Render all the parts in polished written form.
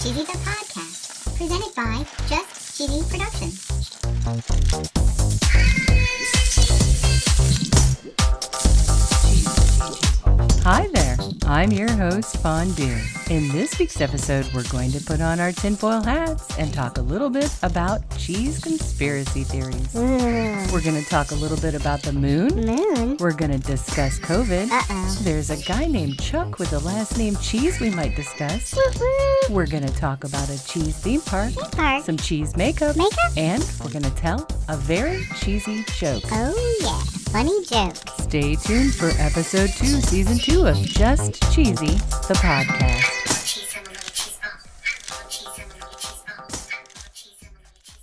Cheesy the Podcast, presented by Just Cheesy Productions. Hi there, I'm your host, Fondue. In this week's episode, we're going to put on our tinfoil hats and talk a little bit about cheese conspiracy theories. We're going to talk a little bit about the moon. We're going to discuss COVID. There's a guy named Chuck with the last name Cheese we might discuss. We're going to talk about a cheese theme park, some cheese makeup, and we're going to tell a very cheesy joke. Oh yeah, funny joke. Stay tuned for episode 2, season 2 of Just Cheesy, the podcast.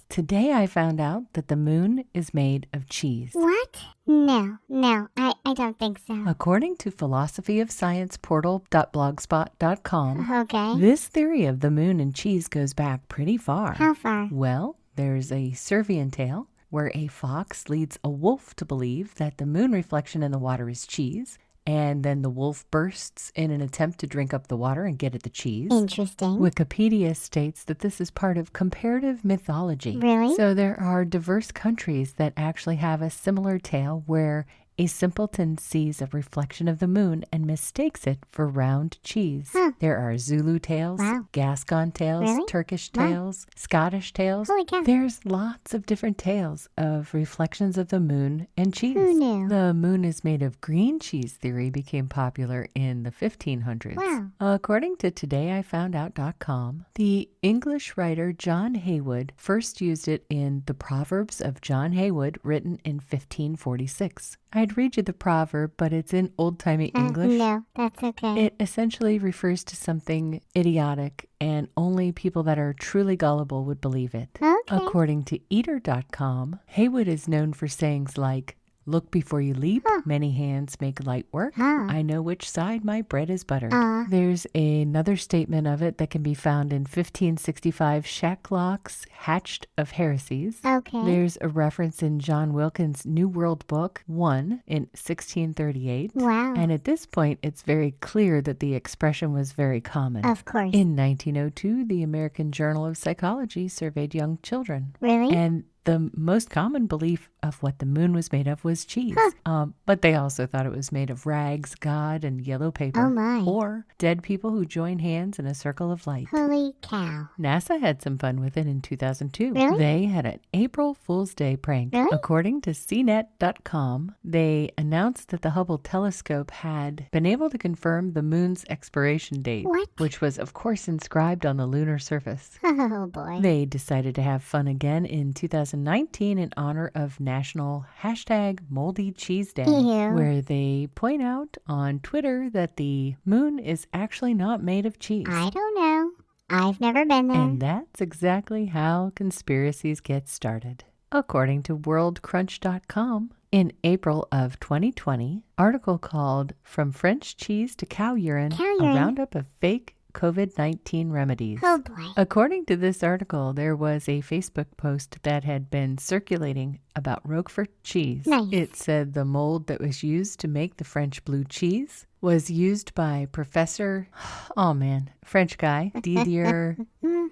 Today I found out that the moon is made of cheese. What? No, I don't think so. According to philosophyofscienceportal.blogspot.com, Okay. this theory of the moon and cheese goes back pretty far. How far? Well, there's a Servian tale where a fox leads a wolf to believe that the moon reflection in the water is cheese, and then the wolf bursts in an attempt to drink up the water and get at the cheese. Interesting. Wikipedia states that this is part of comparative mythology. Really? So there are diverse countries that actually have a similar tale where a simpleton sees a reflection of the moon and mistakes it for round cheese. There are Zulu tales, Gascon tales, Turkish tales, Scottish tales. Holy cow. There's lots of different tales of reflections of the moon and cheese. Who knew? The moon is made of green cheese theory became popular in the 1500s. Wow. According to todayifoundout.com, the English writer John Haywood first used it in the Proverbs of John Haywood, written in 1546. I'd read you the proverb, but it's in old-timey English. No, that's okay. It essentially refers to something idiotic, and only people that are truly gullible would believe it. Okay. According to Eater.com, Haywood is known for sayings like, "Look before you leap, many hands make light work. I know which side my bread is buttered." There's another statement of it that can be found in 1565 Shacklock's Hatched of Heresies. Okay. There's a reference in John Wilkins' New World Book 1 in 1638. Wow. And at this point, it's very clear that the expression was very common. Of course. In 1902, the American Journal of Psychology surveyed young children. Really? And the most common belief of what the moon was made of was cheese. But they also thought it was made of rags, God, and yellow paper. Oh my. Or dead people who join hands in a circle of light. Holy cow. NASA had some fun with it in 2002. Really? They had an April Fool's Day prank. Really? According to CNET.com, they announced that the Hubble telescope had been able to confirm the moon's expiration date, What? which was, of course, inscribed on the lunar surface. Oh boy. They decided to have fun again in 2019 in honor of National #Moldy Cheese Day, Ew. where they point out on Twitter that the moon is actually not made of cheese. I don't know. I've never been there. And that's exactly how conspiracies get started. According to worldcrunch.com, in April of 2020, article called "From French Cheese to Cow Urine, a Roundup of Fake COVID-19 Remedies." Oh boy. According to this article, there was a Facebook post that had been circulating about Roquefort cheese. Nice. It said the mold that was used to make the French blue cheese was used by French guy, Didier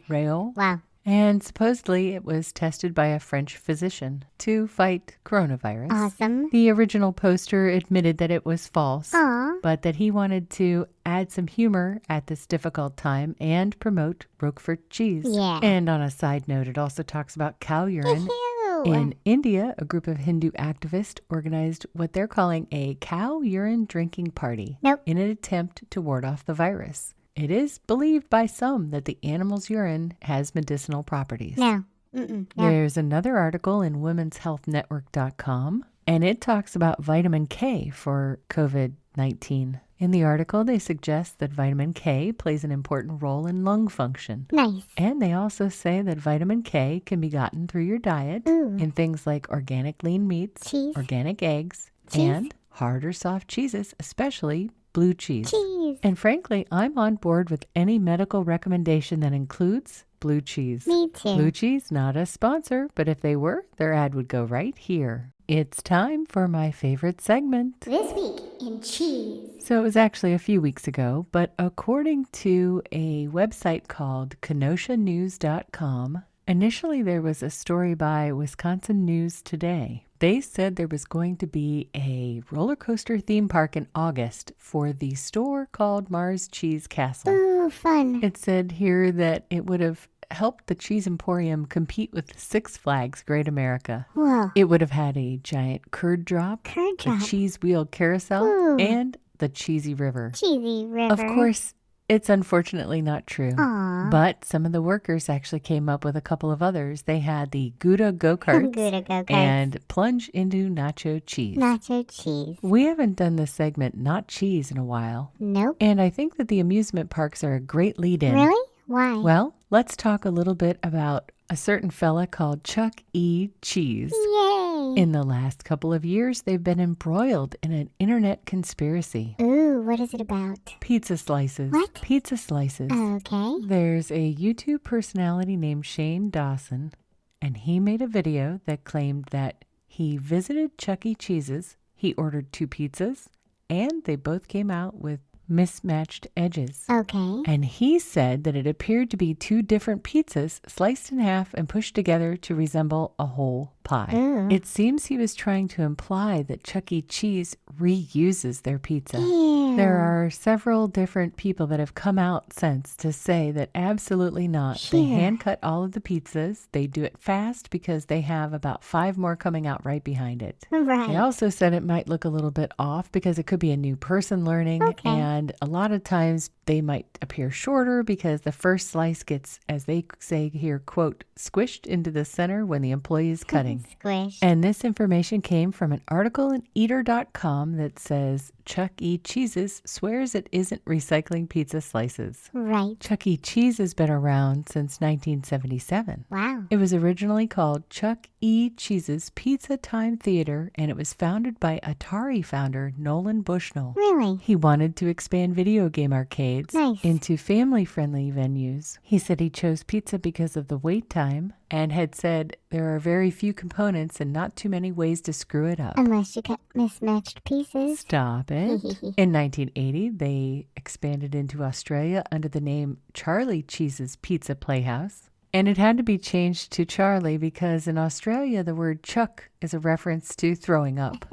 Raoult. Wow. And supposedly it was tested by a French physician to fight coronavirus. Awesome. The original poster admitted that it was false, Aw. but that he wanted to add some humor at this difficult time and promote Roquefort cheese. Yeah. And on a side note, it also talks about cow urine. Ew. In India, a group of Hindu activists organized what they're calling a cow urine drinking party in an attempt to ward off the virus. It is believed by some that the animal's urine has medicinal properties. No. No. There's another article in womenshealthnetwork.com, and it talks about vitamin K for COVID-19. In the article, they suggest that vitamin K plays an important role in lung function. Nice. And they also say that vitamin K can be gotten through your diet in things like organic lean meats, Cheese. organic eggs, Cheese. and hard or soft cheeses, especially blue cheese. Cheese. And frankly, I'm on board with any medical recommendation that includes blue cheese. Me too. Blue cheese, not a sponsor, but if they were, their ad would go right here. It's time for my favorite segment. This week in cheese. So it was actually a few weeks ago, but according to a website called KenoshaNews.com, initially there was a story by Wisconsin News Today. They said there was going to be a roller coaster theme park in August for the store called Mars Cheese Castle. Ooh, fun. It said here that it would have helped the Cheese Emporium compete with Six Flags Great America. Whoa. It would have had a giant curd drop, Curd a drop. cheese wheel carousel, Ooh. and the Cheesy River. Cheesy river. Of course, it's unfortunately not true. Aw. But some of the workers actually came up with a couple of others. They had the Gouda go-karts Gouda go-karts. and plunge into nacho cheese. Nacho cheese. We haven't done this segment, Not Cheese, in a while. Nope. And I think that the amusement parks are a great lead-in. Really? Why? Well, let's talk a little bit about a certain fella called Chuck E. Cheese. Yay. In the last couple of years, they've been embroiled in an internet conspiracy. Ooh, what is it about? Pizza slices. What? Pizza slices. Okay. There's a YouTube personality named Shane Dawson, and he made a video that claimed that he visited Chuck E. Cheese's, he ordered 2 pizzas, and they both came out with mismatched edges. Okay. And he said that it appeared to be 2 different pizzas sliced in half and pushed together to resemble a whole pie. Ooh. It seems he was trying to imply that Chuck E. Cheese reuses their pizza. Ew. There are several different people that have come out since to say that absolutely not. They Sure. hand cut all of the pizzas. They do it fast because they have about 5 more coming out right behind it. Right. They also said it might look a little bit off because it could be a new person learning. Okay. And a lot of times they might appear shorter because the first slice gets, as they say here, quote, squished into the center when the employee is cutting. Squish. And this information came from an article in Eater.com that says Chuck E. Cheese's swears it isn't recycling pizza slices. Right. Chuck E. Cheese has been around since 1977. Wow. It was originally called Chuck E. Cheese's Pizza Time Theater, and it was founded by Atari founder Nolan Bushnell. Really? He wanted to expand video game arcades Nice. into family-friendly venues. He said he chose pizza because of the wait time and had said there are very few components and not too many ways to screw it up. Unless you cut mismatched pieces. Stop it. In 1980, they expanded into Australia under the name Charlie Cheese's Pizza Playhouse. And it had to be changed to Charlie because in Australia, the word Chuck is a reference to throwing up.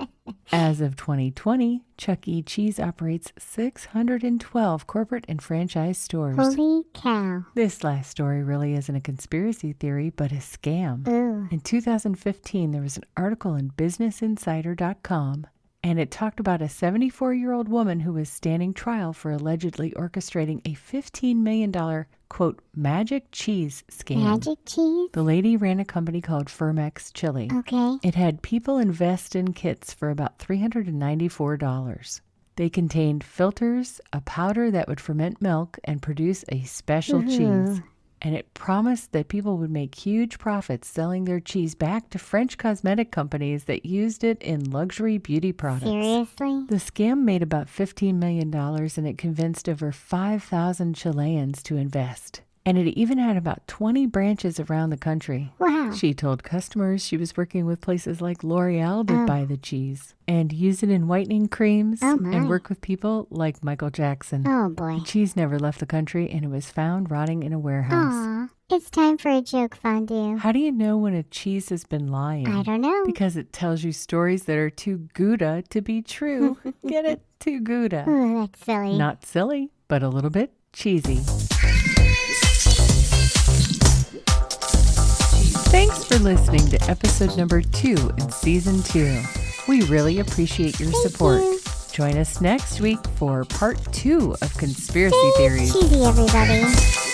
As of 2020, Chuck E. Cheese operates 612 corporate and franchise stores. Holy cow. This last story really isn't a conspiracy theory, but a scam. Ooh. In 2015, there was an article in BusinessInsider.com, and it talked about a 74-year-old woman who was standing trial for allegedly orchestrating a $15 million, quote, magic cheese scam. Magic cheese? The lady ran a company called Firmex Chili. Okay. It had people invest in kits for about $394. They contained filters, a powder that would ferment milk and produce a special cheese. And it promised that people would make huge profits selling their cheese back to French cosmetic companies that used it in luxury beauty products. Seriously? The scam made about $15 million and it convinced over 5,000 Chileans to invest. And it even had about 20 branches around the country. Wow. She told customers she was working with places like L'Oreal to buy the cheese and use it in whitening creams Oh, my. and work with people like Michael Jackson. Oh, boy. The cheese never left the country and it was found rotting in a warehouse. Aw. It's time for a joke, Fondue. How do you know when a cheese has been lying? I don't know. Because it tells you stories that are too Gouda to be true. Get it? Too Gouda. Ooh, that's silly. Not silly, but a little bit cheesy. Thanks for listening to episode number 2 in season 2. We really appreciate your support. you. Join us next week for part 2 of Conspiracy Stay Theories. cheesy, everybody.